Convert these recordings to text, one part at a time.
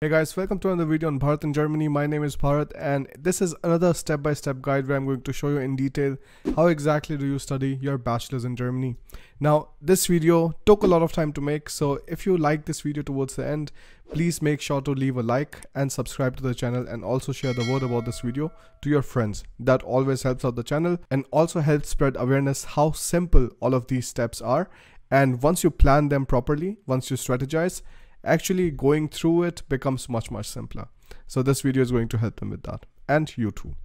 Hey guys, welcome to another video on Bharat in Germany. My name is Bharat and this is another step-by-step guide where I'm going to show you in detail how exactly do you study your bachelor's in Germany. Now, this video took a lot of time to make, so if you like this video towards the end, please make sure to leave a like and subscribe to the channel and also share the word about this video to your friends. That always helps out the channel and also helps spread awareness how simple all of these steps are. And once you plan them properly, once you strategize, actually going through it becomes much simpler. So this video is going to help them with that, and you too.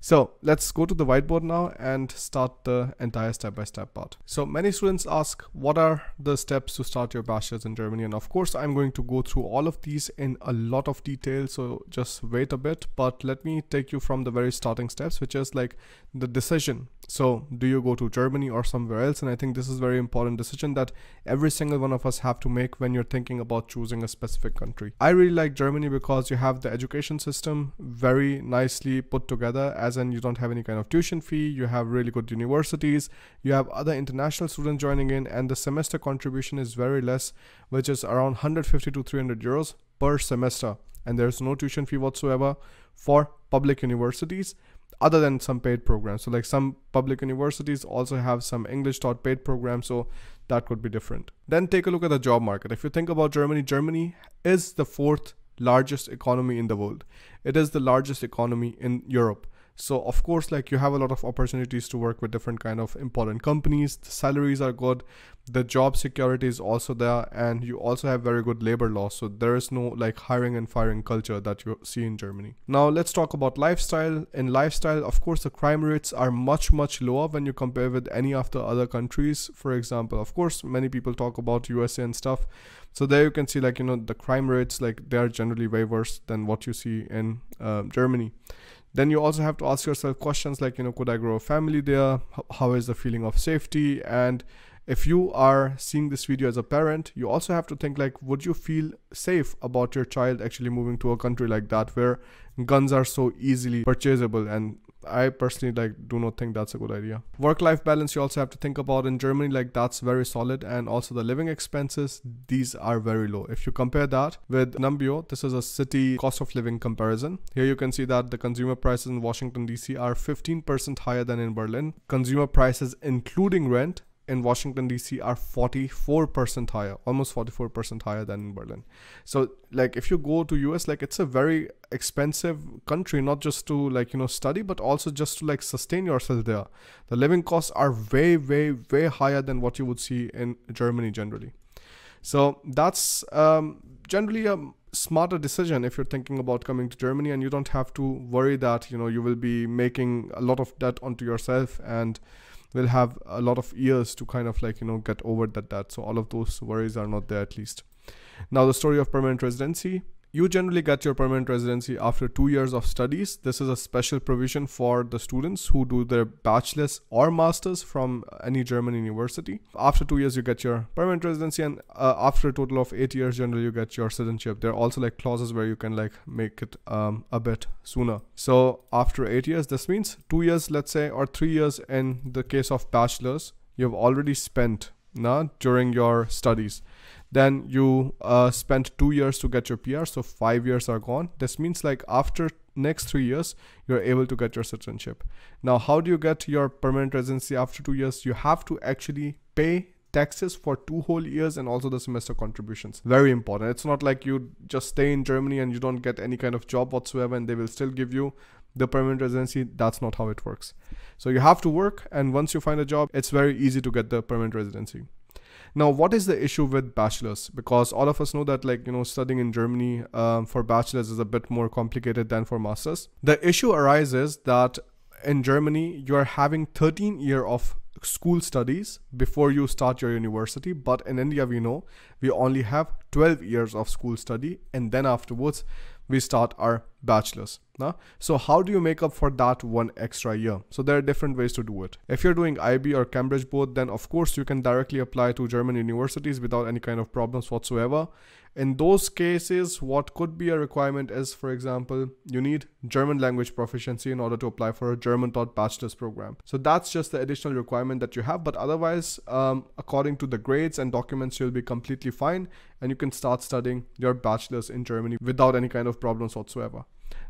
So let's go to the whiteboard now and start the entire step-by-step part. So many students ask, what are the steps to start your bachelor's in Germany? And of course, I'm going to go through all of these in a lot of detail. So just wait a bit, but let me take you from the very starting steps, which is like the decision. So do you go to Germany or somewhere else? And I think this is a very important decision that every single one of us have to make when you're thinking about choosing a specific country. I really like Germany because you have the education system very nicely put together, as in you don't have any kind of tuition fee, you have really good universities, you have other international students joining in, and the semester contribution is very less, which is around 150 to 300 euros per semester. And there's no tuition fee whatsoever for public universities other than some paid programs. So like some public universities also have some English taught paid programs, so that could be different. Then take a look at the job market. If you think about Germany, Germany is the fourth largest economy in the world. It is the largest economy in Europe. So of course, like you have a lot of opportunities to work with different kind of important companies. The salaries are good, the job security is also there, and you also have very good labor laws. So there is no like hiring and firing culture that you see in Germany. Now let's talk about lifestyle. In lifestyle, of course, the crime rates are much lower when you compare with any of the other countries. For example, of course, many people talk about USA and stuff. So there you can see, like, you know, the crime rates, like they are generally way worse than what you see in Germany. Then you also have to ask yourself questions like, you know, could I grow a family there? How is the feeling of safety? And if you are seeing this video as a parent, you also have to think like, would you feel safe about your child actually moving to a country like that where guns are so easily purchasable? And I personally do not think that's a good idea. Work-life balance you also have to think about in Germany, like that's very solid, and also the living expenses, these are very low. If you compare that with Numbeo, this is a city cost of living comparison. Here you can see that the consumer prices in Washington DC are 15% higher than in Berlin. Consumer prices including rent in Washington DC are 44% higher, almost 44% higher than in Berlin. So like if you go to US, like it's a very expensive country, not just to like, you know, study, but also just to like sustain yourself there. The living costs are way higher than what you would see in Germany generally. So that's generally a smarter decision if you're thinking about coming to Germany, and you don't have to worry that, you know, you will be making a lot of debt onto yourself and will have a lot of years to kind of like, you know, get over that debt. So all of those worries are not there, at least. Now the story of permanent residency. You generally get your permanent residency after 2 years of studies. This is a special provision for the students who do their bachelor's or master's from any German university. After 2 years, you get your permanent residency, and after a total of 8 years, generally you get your citizenship. There are also like clauses where you can like make it a bit sooner. So after 8 years, this means 2 years, let's say, or 3 years in the case of bachelor's, you've already spent during your studies. Then you spent 2 years to get your PR, so 5 years are gone. This means like after next 3 years, you're able to get your citizenship. Now, how do you get your permanent residency after 2 years? You have to actually pay taxes for 2 whole years and also the semester contributions. Very important. It's not like you just stay in Germany and you don't get any kind of job whatsoever and they will still give you the permanent residency. That's not how it works. So you have to work, and once you find a job, it's very easy to get the permanent residency. Now, what is the issue with bachelor's? Because all of us know that, like, you know, studying in Germany for bachelor's is a bit more complicated than for master's. The issue arises that in Germany, you are having 13 years of school studies before you start your university. But in India, we know we only have 12 years of school study, and then afterwards we start our bachelor's. So how do you make up for that 1 extra year? So there are different ways to do it. If you're doing IB or Cambridge both, then of course you can directly apply to German universities without any kind of problems whatsoever. In those cases, what could be a requirement is, for example, you need German language proficiency in order to apply for a German taught bachelor's program. So that's just the additional requirement that you have. But otherwise, according to the grades and documents, you'll be completely fine. and you can start studying your bachelor's in Germany without any kind of problems whatsoever.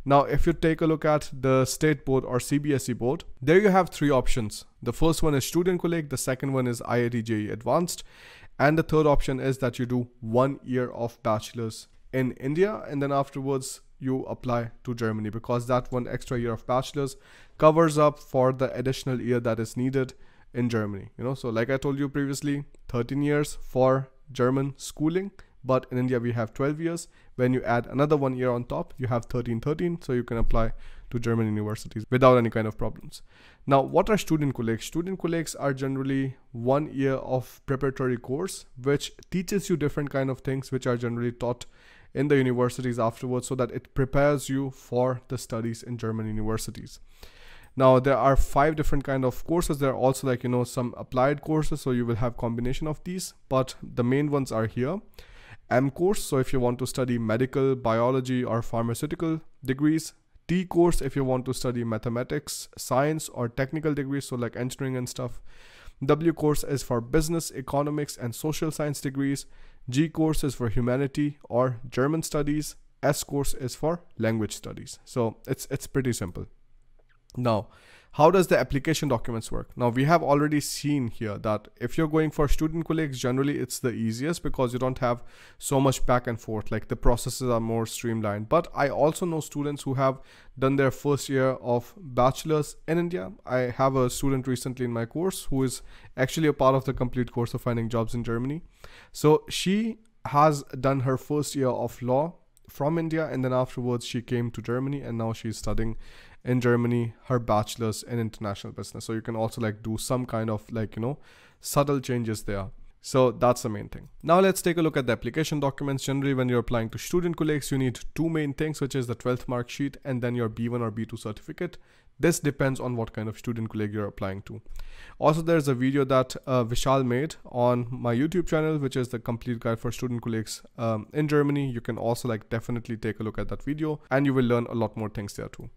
Now, if you take a look at the state board or CBSE board, there you have three options. The first one is Studienkolleg, the second one is IIT JEE Advanced, and the third option is that you do 1 year of bachelor's in India, and then afterwards you apply to Germany, because that one extra year of bachelor's covers up for the additional year that is needed in Germany. So like I told you previously, 13 years for German schooling, but in India we have 12 years. When you add another 1 year on top, you have 13, so you can apply to German universities without any kind of problems. Now, what are Studienkollegs? Studienkollegs are generally 1 year of preparatory course which teaches you different kind of things which are generally taught in the universities afterwards, so that it prepares you for the studies in German universities. Now, there are 5 different kind of courses. There are also like, some applied courses, so you will have combination of these, but the main ones are here. M course, so if you want to study medical, biology or pharmaceutical degrees. T course, if you want to study mathematics, science or technical degrees, so like engineering and stuff. W course is for business, economics and social science degrees. G course is for humanity or German studies. S course is for language studies. So it's pretty simple. Now, how does the application documents work? Now, we have already seen here that if you're going for Studienkollegs, generally it's the easiest because you don't have so much back and forth, like the processes are more streamlined. But I also know students who have done their first year of bachelor's in India. I have a student recently in my course who is actually a part of the complete course of finding jobs in Germany. So she has done her first year of law from India, and then afterwards she came to Germany, and now she's studying in Germany her bachelor's in international business. So you can also like do some kind of like, subtle changes there. So that's the main thing. Now let's take a look at the application documents. Generally, when you're applying to Studienkollegs, you need 2 main things, which is the 12th mark sheet and then your B1 or B2 certificate. This depends on what kind of Studienkolleg you're applying to. Also, there's a video that Vishal made on my YouTube channel, which is the complete guide for Studienkollegs in Germany. You can also like definitely take a look at that video, and you will learn a lot more things there too.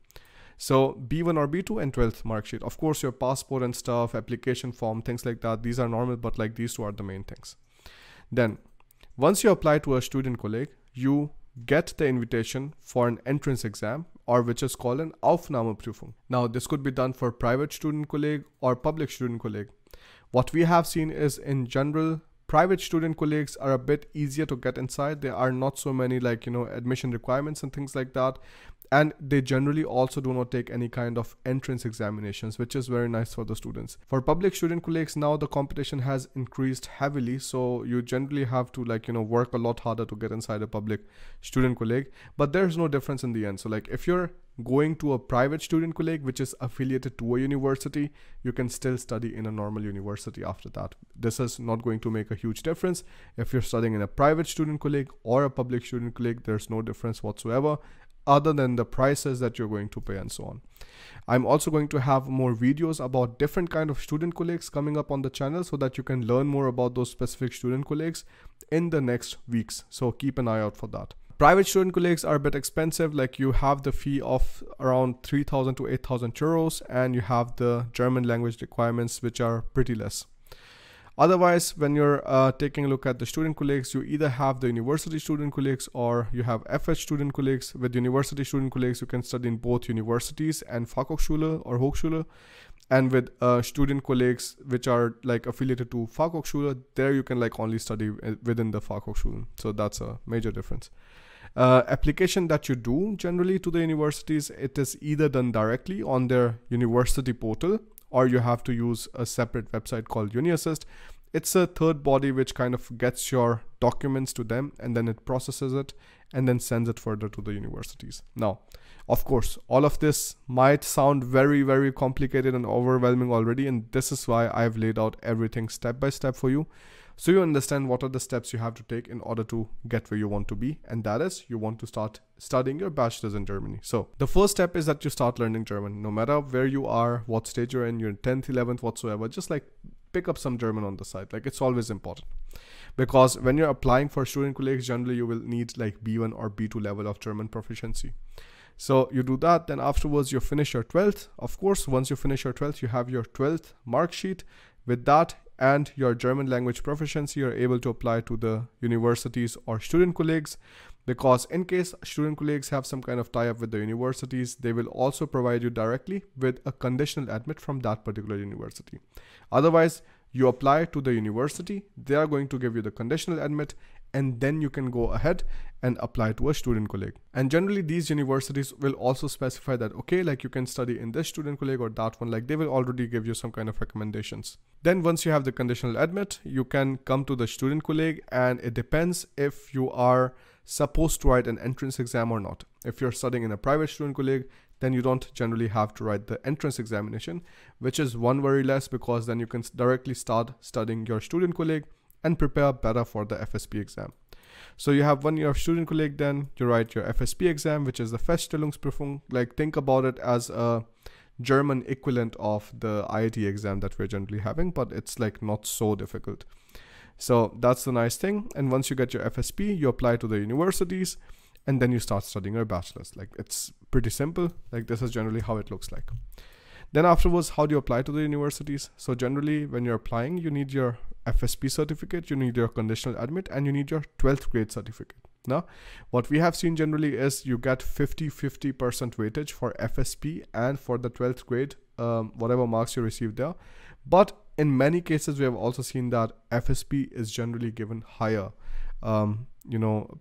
So B1 or B2 and 12th mark sheet. Of course, your passport and stuff, application form, things like that, these are normal, but like these two are the main things. Then once you apply to a Studienkolleg, you get the invitation for an entrance exam, or which is called an Aufnahmeprüfung. Now, this could be done for private Studienkolleg or public Studienkolleg. What we have seen is, in general, private Studienkollegs are a bit easier to get inside. There are not so many like, admission requirements and things like that. And they generally also do not take any kind of entrance examinations, which is very nice for the students. For public Studienkollegs, now the competition has increased heavily. So you generally have to like, work a lot harder to get inside a public Studienkolleg, but there's no difference in the end. So like if you're going to a private Studienkolleg, which is affiliated to a university, you can still study in a normal university after that. This is not going to make a huge difference. If you're studying in a private Studienkolleg or a public Studienkolleg, there's no difference whatsoever, other than the prices that you're going to pay and so on. I'm also going to have more videos about different kind of Studienkollegs coming up on the channel, so that you can learn more about those specific Studienkollegs in the next weeks. So keep an eye out for that. Private Studienkollegs are a bit expensive. Like you have the fee of around 3,000 to 8,000 euros, and you have the German language requirements, which are pretty less. Otherwise, when you're taking a look at the Studienkollegs, you either have the university Studienkollegs or you have FH Studienkollegs. With university Studienkollegs, you can study in both universities and Fachhochschule or Hochschule. And with Studienkollegs, which are like affiliated to Fachhochschule, there you can like only study within the Fachhochschulen. So that's a major difference. Application that you do generally to the universities, it is either done directly on their university portal, or you have to use a separate website called UniAssist. It's a third body which kind of gets your documents to them, and then it processes it and then sends it further to the universities. Now, of course, all of this might sound very, very complicated and overwhelming already, and this is why I've laid out everything step by step for you, so you understand what are the steps you have to take in order to get where you want to be, and that is you want to start studying your bachelor's in Germany. So the first step is that you start learning German. No matter where you are, what stage you're in, you're in 10th, 11th, whatsoever, just like pick up some German on the side. Like it's always important, because when you're applying for Studienkollegs, generally you will need like B1 or B2 level of German proficiency. So you do that, then afterwards you finish your 12th. Of course, once you finish your 12th, you have your 12th mark sheet. With that, and your German language proficiency, you're able to apply to the universities or Studienkollegs, because in case Studienkollegs have some kind of tie-up with the universities, they will also provide you directly with a conditional admit from that particular university. Otherwise, you apply to the university, they are going to give you the conditional admit, and then you can go ahead and apply to a Studienkolleg. And generally these universities will also specify that, okay, like you can study in this Studienkolleg or that one, like they will already give you some kind of recommendations. Then once you have the conditional admit, you can come to the Studienkolleg, and it depends if you are supposed to write an entrance exam or not. If you're studying in a private Studienkolleg, then you don't generally have to write the entrance examination, which is one worry less, because then you can directly start studying your Studienkolleg and prepare better for the FSP exam. So you have 1 year of Studienkolleg, then you write your FSP exam, which is the Feststellungsprüfung. Like think about it as a German equivalent of the IIT exam that we're generally having, but it's like not so difficult. So that's the nice thing. And once you get your FSP, you apply to the universities, and then you start studying your bachelor's. Like it's pretty simple. Like this is generally how it looks like. Then afterwards, how do you apply to the universities? So generally when you're applying, you need your FSP certificate, you need your conditional admit, and you need your 12th grade certificate. Now, what we have seen generally is you get 50% weightage for FSP and for the 12th grade, whatever marks you receive there. But in many cases, we have also seen that FSP is generally given higher,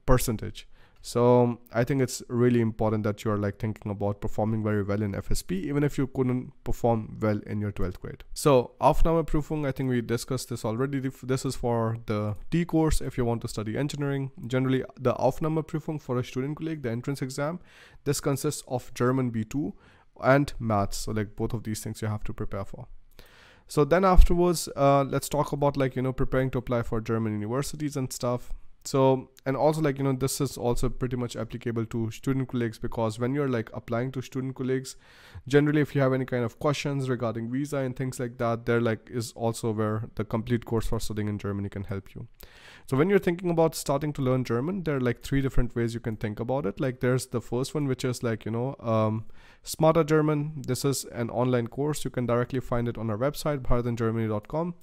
percentage. So I think it's really important that you're like thinking about performing very well in FSP, even if you couldn't perform well in your 12th grade. So Aufnahmeprüfung, I think we discussed this already. This is for the D course if you want to study engineering. Generally, the Aufnahmeprüfung for a Studienkolleg, the entrance exam, this consists of German B2 and maths. So like both of these things you have to prepare for. So then afterwards, let's talk about like, preparing to apply for German universities and stuff. So, and also like, this is also pretty much applicable to Studienkollegs, because when you're like applying to Studienkollegs, generally if you have any kind of questions regarding visa and things like that, there like is also where the complete course for studying in Germany can help you. So when you're thinking about starting to learn German, there are like 3 different ways you can think about it. Like there's the first one, which is like, Smarter German. This is an online course. You can directly find it on our website, bharatingermany.com.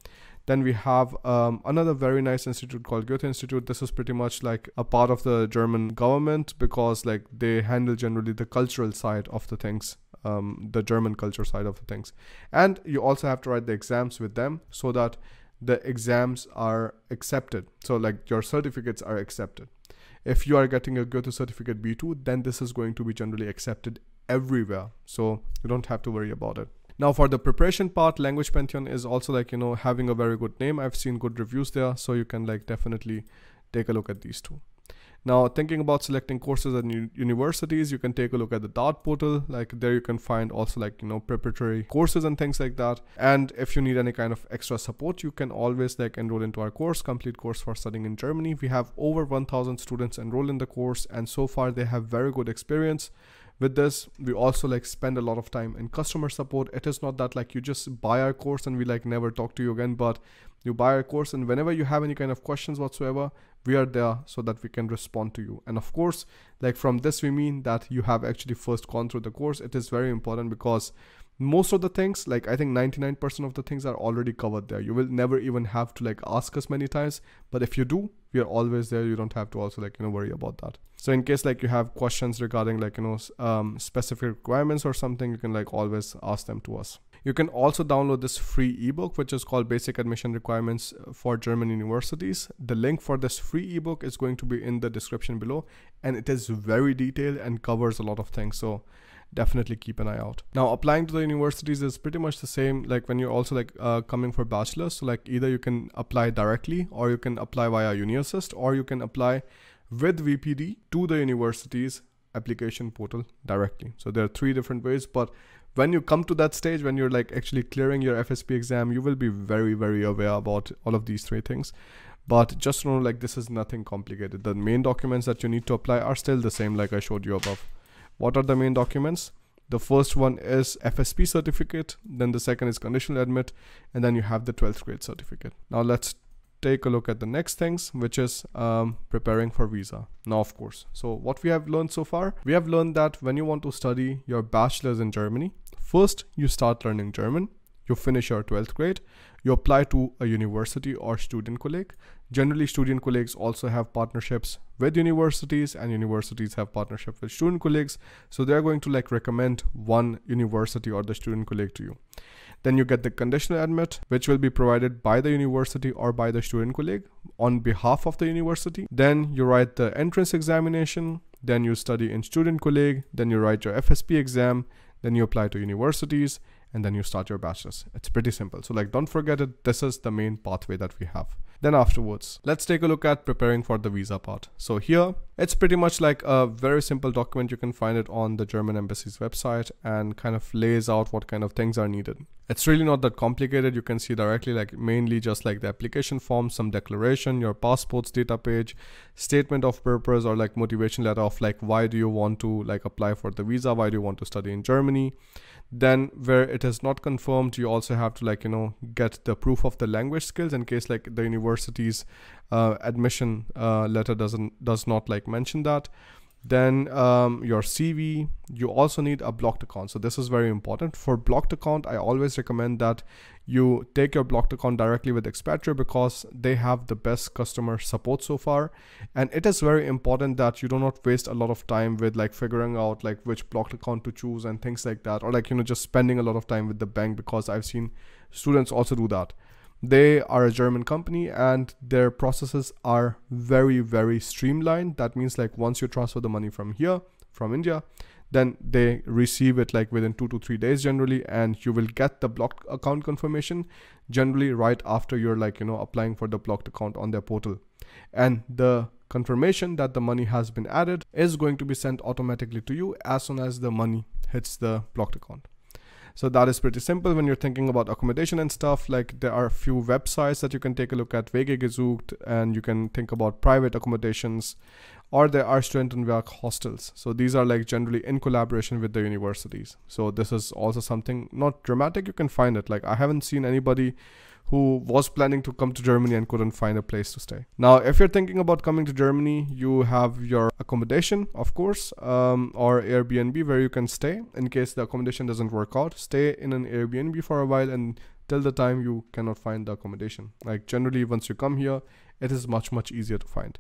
Then we have another very nice institute called Goethe Institute. This is pretty much like a part of the German government, because like they handle generally the cultural side of the things, the German culture side of the things. And you also have to write the exams with them so that the exams are accepted. So like your certificates are accepted. If you are getting a Goethe certificate B2, then this is going to be generally accepted everywhere. So you don't have to worry about it. Now for the preparation part, Language Pantheon is also like, having a very good name. I've seen good reviews there, so you can like definitely take a look at these 2. Now thinking about selecting courses at universities, you can take a look at the DART portal. Like there you can find also like, preparatory courses and things like that. And if you need any kind of extra support, you can always like enroll into our course, complete course for studying in Germany. We have over 1,000 students enrolled in the course, and so far they have very good experience. With this, we also like spend a lot of time in customer support. It is not that like you just buy our course and we like never talk to you again, but you buy our course, and whenever you have any kind of questions whatsoever, we are there so that we can respond to you. And of course, like from this, we mean that you have actually first gone through the course. It is very important, because most of the things, like I think 99% of the things are already covered there. You will never even have to like ask us many times, but if you do, we are always there. You don't have to also like, worry about that. So in case like you have questions regarding like, specific requirements or something, you can like always ask them to us. You can also download this free ebook, which is called Basic Admission Requirements for German Universities. The link for this free ebook is going to be in the description below, and it is very detailed and covers a lot of things. So definitely keep an eye out. Now applying to the universities is pretty much the same like when you're also like coming for bachelor's. So like either you can apply directly, or you can apply via UniAssist, or you can apply with VPD to the university's application portal directly. So there are 3 different ways, but when you come to that stage, when you're like actually clearing your FSP exam, you will be very, very aware about all of these 3 things. But just know like this is nothing complicated. The main documents that you need to apply are still the same like I showed you above. What are the main documents? The first one is FSP certificate, then the second is conditional admit, and then you have the 12th grade certificate. Now let's take a look at the next things, which is preparing for visa. Now of course, so what we have learned so far, we have learned that when you want to study your bachelor's in Germany, first you start learning German, you finish your 12th grade, you apply to a university or Studienkolleg. Generally, Studienkollegs also have partnerships with universities, and universities have partnership with Studienkollegs. So they're going to like recommend one university or the Studienkolleg to you. Then you get the conditional admit, which will be provided by the university or by the Studienkolleg on behalf of the university. Then you write the entrance examination, then you study in Studienkolleg, then you write your FSP exam, then you apply to universities, and then you start your bachelor's. It's pretty simple. So like, don't forget it. This is the main pathway that we have. Then afterwards, let's take a look at preparing for the visa part. So here, it's pretty much like a very simple document. You can find it on the German embassy's website and kind of lays out what kind of things are needed. It's really not that complicated. You can see directly like mainly just like the application form, some declaration, your passport's data page, statement of purpose, or like motivation letter of like why do you want to like apply for the visa, why do you want to study in Germany. Then where it is not confirmed, you also have to like, you know, get the proof of the language skills in case like the university's admission letter does not like mention that. Then your CV, you also need a blocked account. So this is very important. For blocked account, I always recommend that you take your blocked account directly with Expatrio because they have the best customer support so far. And it is very important that you do not waste a lot of time with like figuring out like which blocked account to choose and things like that, or like, you know, just spending a lot of time with the bank, because I've seen students also do that. They are a German company and their processes are very, very streamlined. That means like once you transfer the money from here, from India, then they receive it like within 2 to 3 days generally, and you will get the blocked account confirmation generally right after you're like, you know, applying for the blocked account on their portal. And the confirmation that the money has been added is going to be sent automatically to you as soon as the money hits the blocked account. So that is pretty simple. When you're thinking about accommodation and stuff, like there are a few websites that you can take a look at, WG gesucht, and you can think about private accommodations, or there are Studentenwerk hostels. So these are like generally in collaboration with the universities. So this is also something not dramatic. You can find it. Like I haven't seen anybody who was planning to come to Germany and couldn't find a place to stay. Now, if you're thinking about coming to Germany, you have your accommodation, of course, or Airbnb where you can stay. In case the accommodation doesn't work out, stay in an Airbnb for a while and till the time you cannot find the accommodation. Like generally, once you come here, it is much, much easier to find.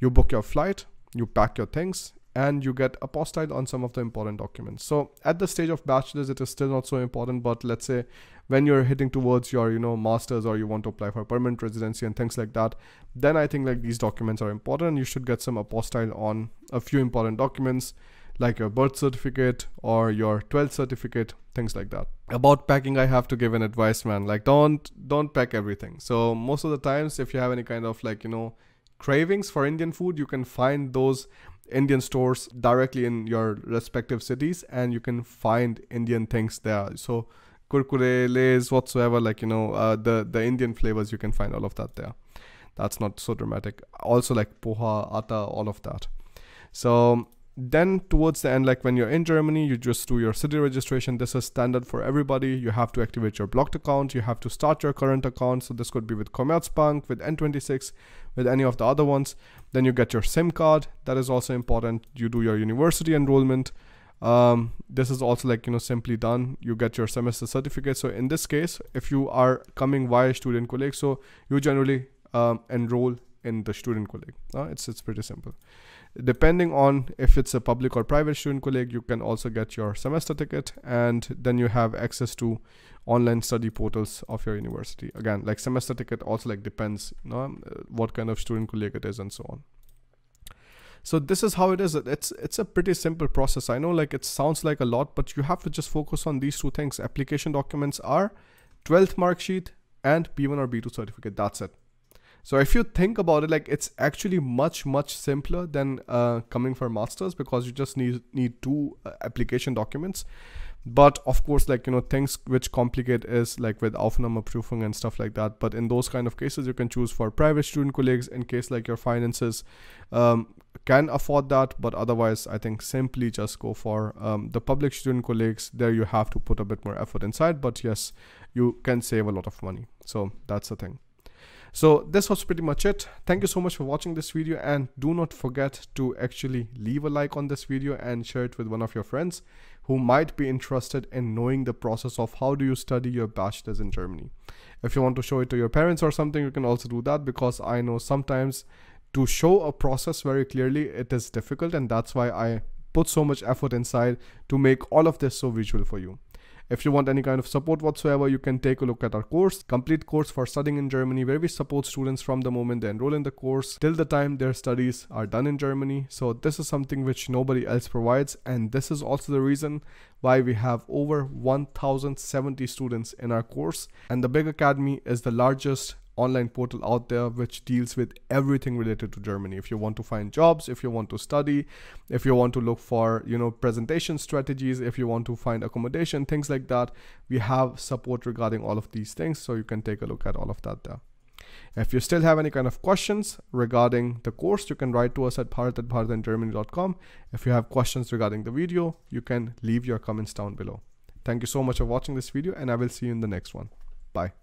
You book your flight, you pack your things, and you get apostille on some of the important documents. So at the stage of bachelor's, it is still not so important, but let's say when you're heading towards your, you know, master's, or you want to apply for permanent residency and things like that, then I think like these documents are important. You should get some apostille on a few important documents like your birth certificate or your 12th certificate, things like that. About packing, I have to give an advice, man. Like don't pack everything. So most of the times, if you have any kind of like, you know, cravings for Indian food, you can find those Indian stores directly in your respective cities, and you can find Indian things there. So kurkure, lays, whatsoever, like, you know, the Indian flavors, you can find all of that there. That's not so dramatic. Also like poha, atta, all of that. So then towards the end, like when you're in Germany, you just do your city registration. This is standard for everybody. You have to activate your blocked account. You have to start your current account. So this could be with Commerzbank, with N26, with any of the other ones. Then you get your SIM card. That is also important. You do your university enrollment. This is also like, you know, simply done. You get your semester certificate. So in this case, if you are coming via Studienkollegs, so you generally enroll in the Studienkolleg. It's pretty simple. Depending on if it's a public or private Studienkolleg, you can also get your semester ticket, and then you have access to online study portals of your university. Again, like semester ticket also like depends, you know, what kind of Studienkolleg it is and so on. So this is how it is. It's a pretty simple process. I know like it sounds like a lot, but you have to just focus on these two things. Application documents are 12th mark sheet and B1 or B2 certificate. That's it. So if you think about it, like it's actually much simpler than coming for masters, because you just need two application documents. But of course, like, you know, things which complicate is like with Aufnahmeprüfung and stuff like that. But in those kind of cases, you can choose for private Studienkollegs in case like your finances can afford that. But otherwise, I think simply just go for the public Studienkollegs. There you have to put a bit more effort inside, but yes, you can save a lot of money. So that's the thing. So this was pretty much it. Thank you so much for watching this video, and do not forget to actually leave a like on this video and share it with one of your friends who might be interested in knowing the process of how do you study your bachelor's in Germany. If you want to show it to your parents or something, you can also do that, because I know sometimes to show a process very clearly, it is difficult, and that's why I put so much effort inside to make all of this so visual for you. If you want any kind of support whatsoever, you can take a look at our course, complete course for studying in Germany, where we support students from the moment they enroll in the course till the time their studies are done in Germany. So this is something which nobody else provides, and this is also the reason why we have over 1070 students in our course. And the Big Academy is the largest online portal out there which deals with everything related to Germany. If you want to find jobs, if you want to study, if you want to look for, presentation strategies, if you want to find accommodation, things like that, we have support regarding all of these things. So you can take a look at all of that there. If you still have any kind of questions regarding the course, you can write to us at bharat@bharatingermany.com. If you have questions regarding the video, you can leave your comments down below. Thank you so much for watching this video, and I will see you in the next one. Bye.